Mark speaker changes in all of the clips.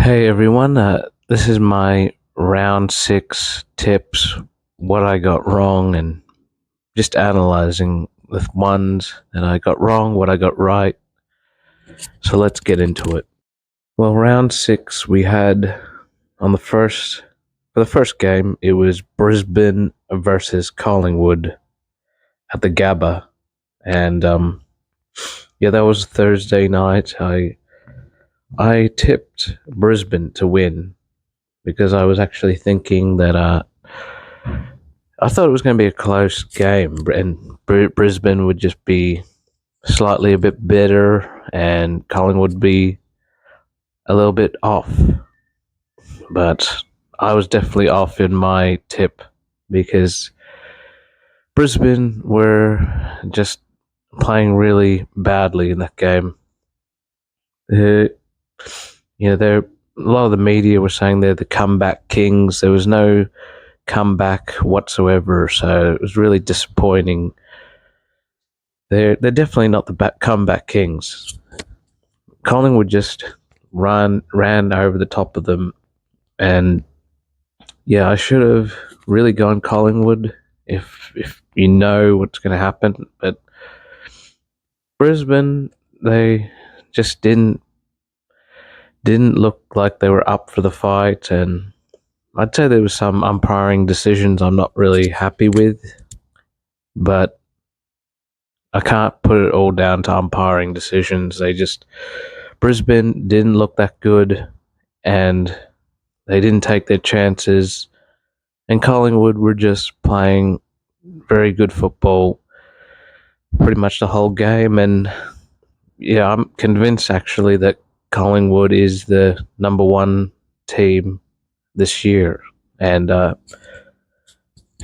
Speaker 1: Hey everyone, this is my round six tips, what I got wrong, and just analyzing the ones that I got wrong, what I got right. So let's get into it. Well, round six, we had for the first game, it was Brisbane versus Collingwood at the Gabba. And yeah, that was Thursday night. I tipped Brisbane to win because I was actually thinking that I thought it was going to be a close game, and Brisbane would just be slightly a bit better, and Collingwood would be a little bit off. But I was definitely off in my tip because Brisbane were just playing really badly in that game. Uh, they're a lot of the media were saying they're the comeback kings. There was no comeback whatsoever, so it was really disappointing. They're definitely not the comeback kings. Collingwood just ran over the top of them, and yeah, I should have really gone Collingwood if you know what's going to happen. But Brisbane, they just didn't look like they were up for the fight, and I'd say there was some umpiring decisions I'm not really happy with, but I can't put it all down to umpiring decisions. Brisbane didn't look that good, and they didn't take their chances. And Collingwood were just playing very good football pretty much the whole game. And yeah, I'm convinced actually that Collingwood is the number one team this year. And,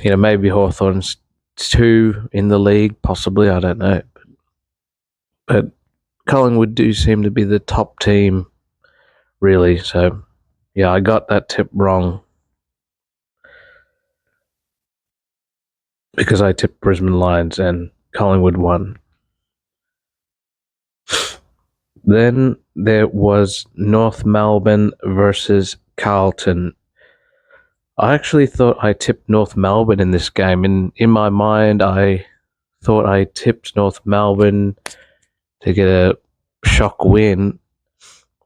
Speaker 1: maybe Hawthorn's two in the league, possibly, I don't know. But Collingwood do seem to be the top team, really. So, yeah, I got that tip wrong because I tipped Brisbane Lions and Collingwood won. Then there was North Melbourne versus Carlton. I actually thought I tipped North Melbourne in this game. In my mind, I thought I tipped North Melbourne to get a shock win,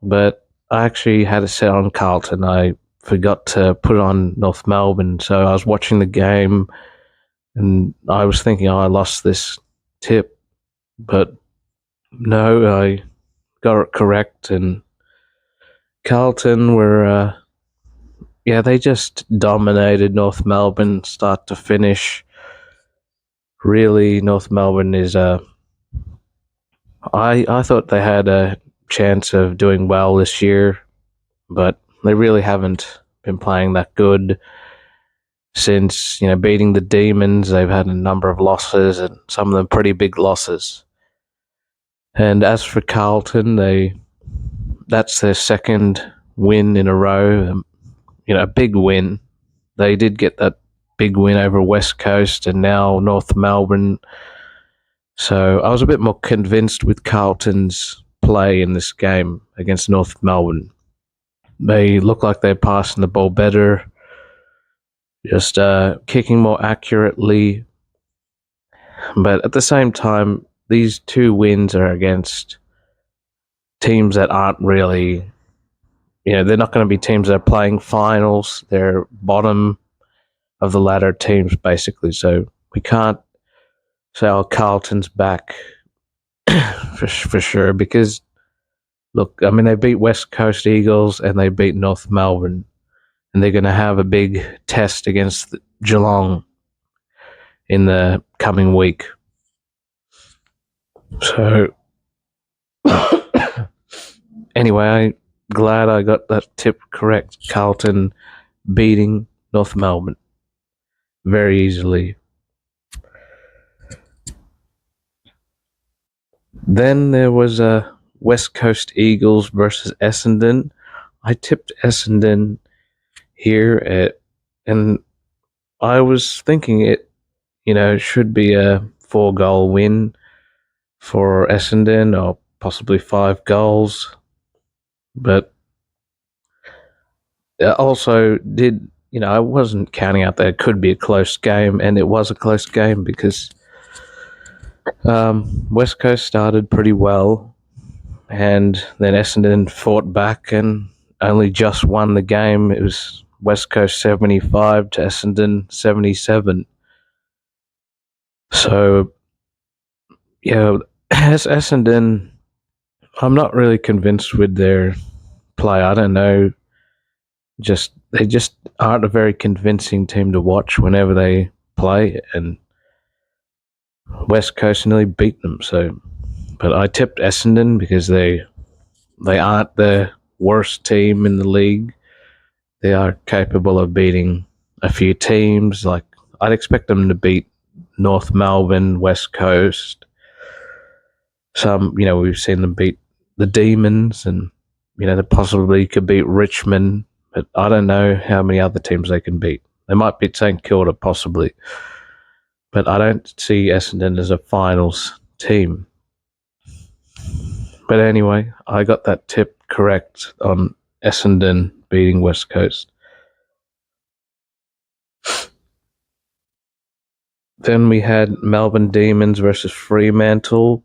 Speaker 1: but I actually had a set on Carlton. I forgot to put on North Melbourne, so I was watching the game and I was thinking, I lost this tip, but no, I got it correct, and Carlton were, they just dominated North Melbourne start to finish. Really, North Melbourne is I thought they had a chance of doing well this year, but they really haven't been playing that good since, beating the Demons. They've had a number of losses, and some of them pretty big losses. And as for Carlton, that's their second win in a row. A big win. They did get that big win over West Coast and now North Melbourne. So I was a bit more convinced with Carlton's play in this game against North Melbourne. They look like they're passing the ball better, just kicking more accurately. But at the same time, these two wins are against teams that aren't really, they're not going to be teams that are playing finals. They're bottom of the ladder teams, basically. So we can't say, Carlton's back for sure, because, look, I mean, they beat West Coast Eagles and they beat North Melbourne, and they're going to have a big test against Geelong in the coming week. So, anyway, I'm glad I got that tip correct. Carlton beating North Melbourne very easily. Then there was a West Coast Eagles versus Essendon. I tipped Essendon here, and I was thinking it, should be a 4-goal win for Essendon, or possibly 5 goals. But Also, I wasn't counting out that it could be a close game, and it was a close game because West Coast started pretty well, and then Essendon fought back and only just won the game. It was West Coast 75 to Essendon 77. So, yeah, as Essendon, I'm not really convinced with their play. I don't know. They just aren't a very convincing team to watch whenever they play, and West Coast nearly beat them. So, but I tipped Essendon because they aren't the worst team in the league. They are capable of beating a few teams. Like I'd expect them to beat North Melbourne, West Coast. We've seen them beat the Demons, and they possibly could beat Richmond. But I don't know how many other teams they can beat. They might beat St Kilda possibly, but I don't see Essendon as a finals team. But anyway, I got that tip correct on Essendon beating West Coast. Then we had Melbourne Demons versus Fremantle.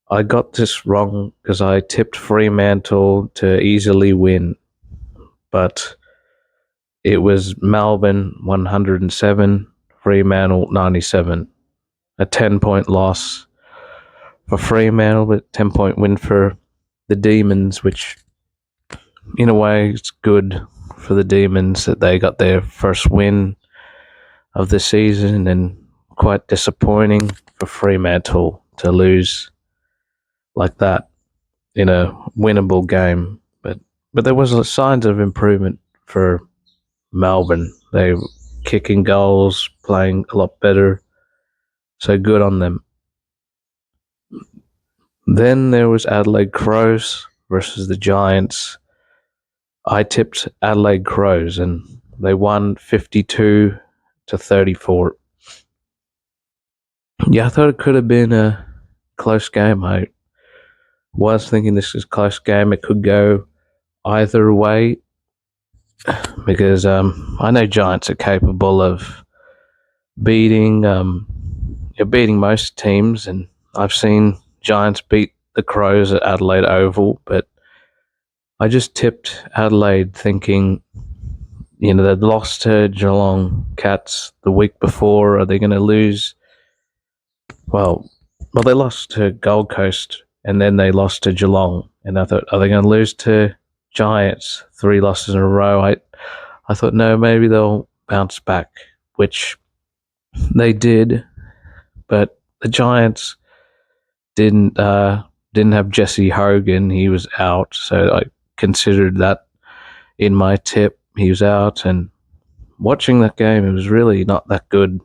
Speaker 1: I got this wrong because I tipped Fremantle to easily win, but it was Melbourne 107, Fremantle 97. A 10-point loss for Fremantle, but 10-point win for the Demons, which in a way it's good for the Demons that they got their first win of the season, and quite disappointing for Fremantle to lose like that in a winnable game. But there was signs of improvement for Melbourne. They were kicking goals, playing a lot better. So good on them. Then there was Adelaide Crows versus the Giants. I tipped Adelaide Crows and they won 52 to 34. Yeah, I thought it could have been a close game. I was thinking this is a close game. It could go either way because I know Giants are capable of beating beating most teams, and I've seen Giants beat the Crows at Adelaide Oval, but I just tipped Adelaide thinking, they'd lost to Geelong Cats the week before. Are they going to lose? Well, they lost to Gold Coast and then they lost to Geelong. And I thought, are they going to lose to Giants? 3 losses in a row. I thought, no, maybe they'll bounce back, which they did. But the Giants didn't have Jesse Hogan. He was out, so I considered that in my tip. He was out, and watching that game, it was really not that good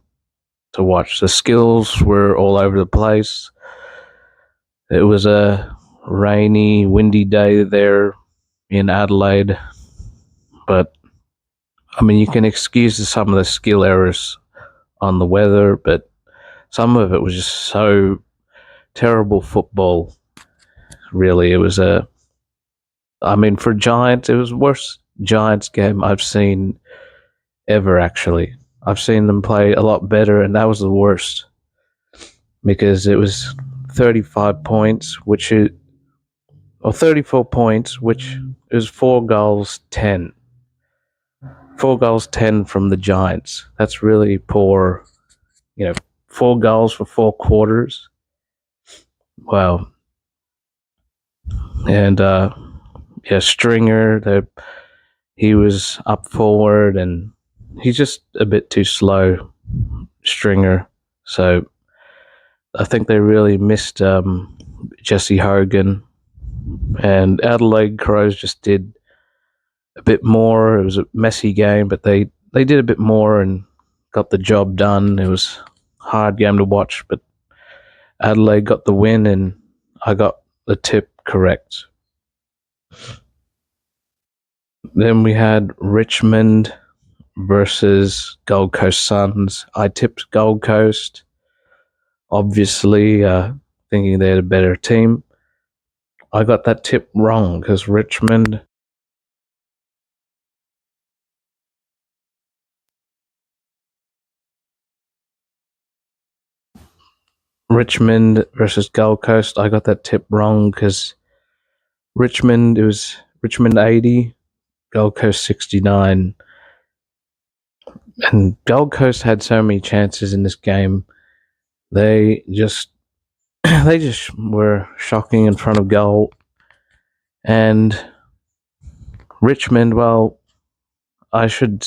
Speaker 1: to watch. The skills were all over the place. It was a rainy, windy day there in Adelaide, but I mean, you can excuse some of the skill errors on the weather, but some of it was just so terrible football. Really, it was for Giants, it was the worst Giants game I've seen ever, actually. I've seen them play a lot better, and that was the worst because it was 35 points, or 34 points, which is 4 goals, 10. 4 goals, 10 from the Giants. That's really poor. 4 goals for 4 quarters. Wow. And, Stringer, he was up forward, and he's just a bit too slow, Stringer. So I think they really missed Jesse Hogan, and Adelaide Crows just did a bit more. It was a messy game, but they did a bit more and got the job done. It was a hard game to watch, but Adelaide got the win, and I got the tip correct. Then we had Richmond versus Gold Coast Suns. I tipped Gold Coast, obviously, thinking they had a better team. I got that tip wrong because Richmond Richmond versus Gold Coast, I got that tip wrong because Richmond, it was Richmond 80, Gold Coast 69. And Gold Coast had so many chances in this game. They just they just were shocking in front of goal. And Richmond, well, I should,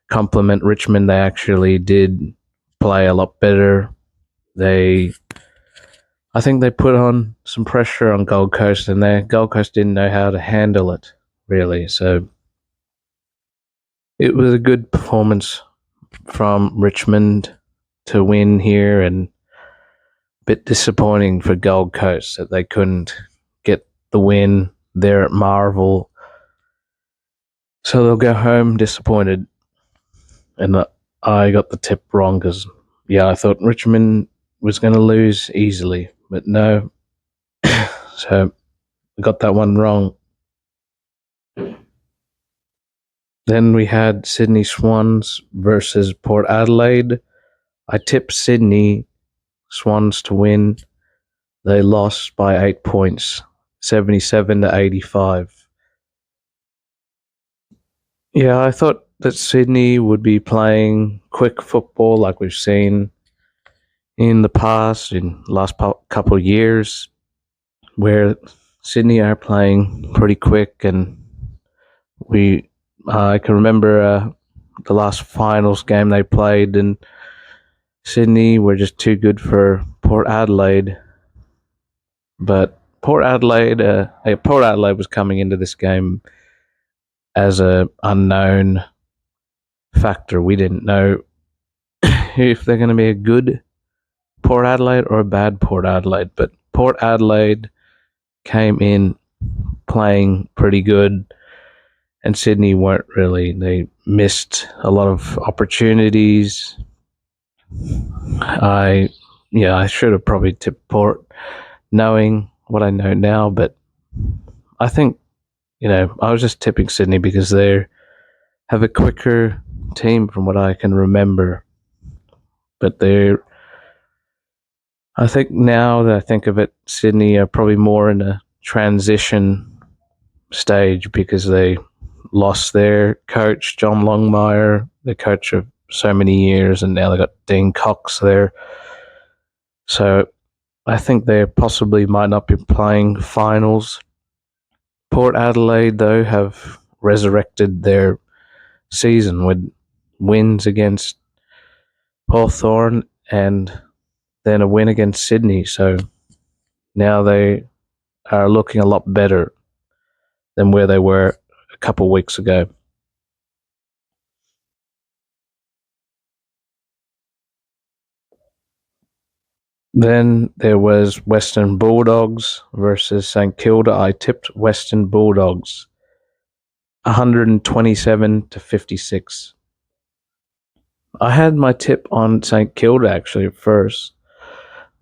Speaker 1: compliment Richmond. They actually did play a lot better. I think they put on some pressure on Gold Coast, and Gold Coast didn't know how to handle it, really. So it was a good performance from Richmond to win here, and a bit disappointing for Gold Coast that they couldn't get the win there at Marvel. So they'll go home disappointed. And I got the tip wrong because, I thought Richmond was going to lose easily, but no. So I got that one wrong. Then we had Sydney Swans versus Port Adelaide. I tipped Sydney Swans to win. They lost by 8 points, 77-85. Yeah, I thought that Sydney would be playing quick football like we've seen in the past, in the last couple of years, where Sydney are playing pretty quick, and I can remember the last finals game they played, and Sydney were just too good for Port Adelaide. But Port Adelaide was coming into this game as a unknown factor. We didn't know if they're going to be a good Port Adelaide or a bad Port Adelaide. But Port Adelaide came in playing pretty good, and Sydney weren't really. They missed a lot of opportunities. I should have probably tipped Port, knowing what I know now, but I think, I was just tipping Sydney because they have a quicker team from what I can remember. But I think now that I think of it, Sydney are probably more in a transition stage because they lost their coach, John Longmire, the coach of so many years, and now they got Dean Cox there. So I think they possibly might not be playing finals. Port Adelaide, though, have resurrected their season with wins against Hawthorn and then a win against Sydney. So now they are looking a lot better than where they were a couple of weeks ago. Then there was Western Bulldogs versus St Kilda. I tipped Western Bulldogs 127-56. I had my tip on St Kilda actually at first.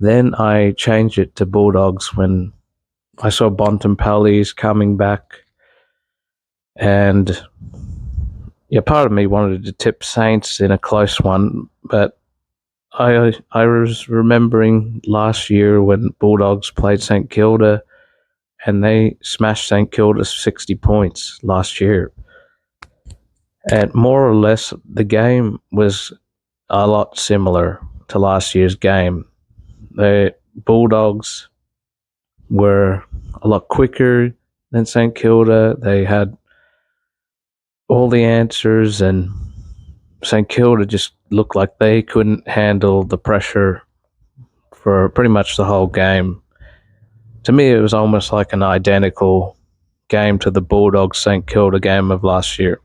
Speaker 1: Then I changed it to Bulldogs when I saw Bontempelli's coming back. And part of me wanted to tip Saints in a close one, but I was remembering last year when Bulldogs played St Kilda and they smashed St Kilda 60 points last year. And more or less, the game was a lot similar to last year's game. The Bulldogs were a lot quicker than St Kilda. They had all the answers, and St Kilda just looked like they couldn't handle the pressure for pretty much the whole game. To me, it was almost like an identical game to the Bulldogs St Kilda game of last year.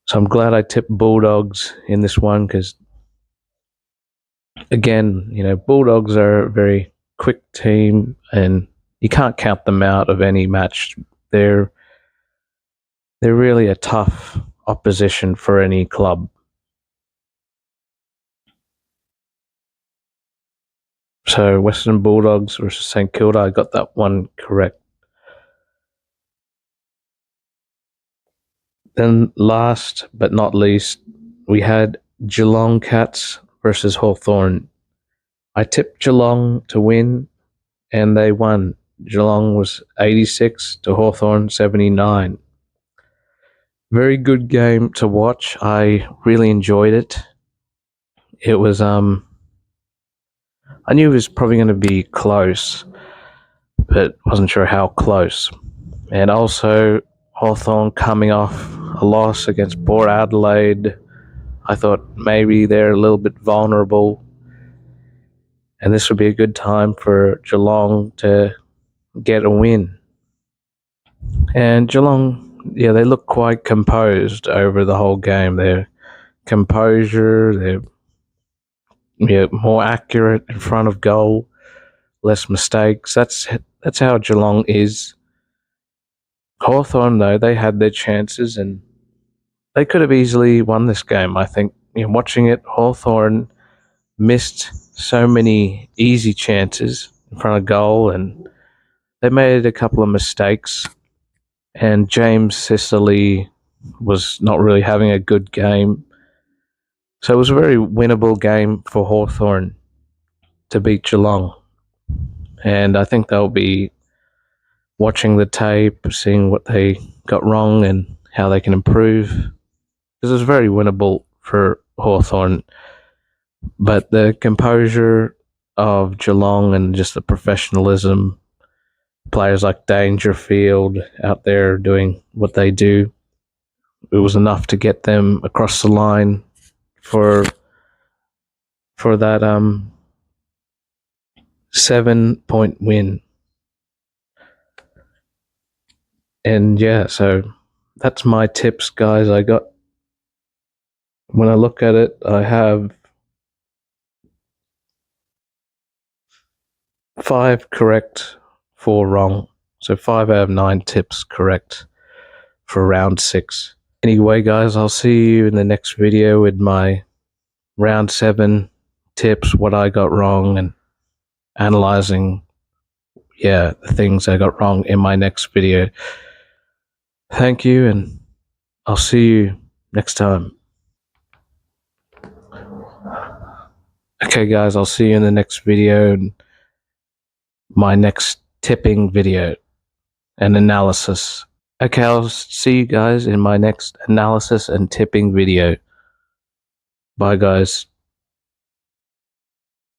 Speaker 1: So I'm glad I tipped Bulldogs in this one because, again, Bulldogs are a very quick team and you can't count them out of any match. They're really a tough opposition for any club. So Western Bulldogs versus St Kilda, I got that one correct. Then last but not least, we had Geelong Cats versus Hawthorn. I tipped Geelong to win, and they won. Geelong was 86 to Hawthorn 79. Very good game to watch. I really enjoyed it. It was I knew it was probably going to be close, but wasn't sure how close. And also Hawthorn coming off a loss against Port Adelaide. I thought maybe they're a little bit vulnerable, and this would be a good time for Geelong to get a win. And Geelong, yeah, they look quite composed over the whole game. Their composure, they're more accurate in front of goal, less mistakes. That's how Geelong is. Hawthorn, though, they had their chances and they could have easily won this game. I think, watching it, Hawthorn missed so many easy chances in front of goal, and they made a couple of mistakes. And James Sicily was not really having a good game. So it was a very winnable game for Hawthorn to beat Geelong. And I think they'll be watching the tape, seeing what they got wrong and how they can improve. Because it was very winnable for Hawthorn. But the composure of Geelong and just the professionalism, players like Dangerfield out there doing what they do, it was enough to get them across the line for that 7-point win. And yeah, so that's my tips, guys. When I look at it, I have 5 correct, 4 wrong. So 5 out of 9 tips correct for round 6. Anyway, guys, I'll see you in the next video with my round 7 tips, what I got wrong, and analyzing, the things I got wrong in my next video. Thank you, and I'll see you next time. Okay, guys, I'll see you in the next video, and my next tipping video and analysis. Okay, I'll see you guys in my next analysis and tipping video. Bye, guys.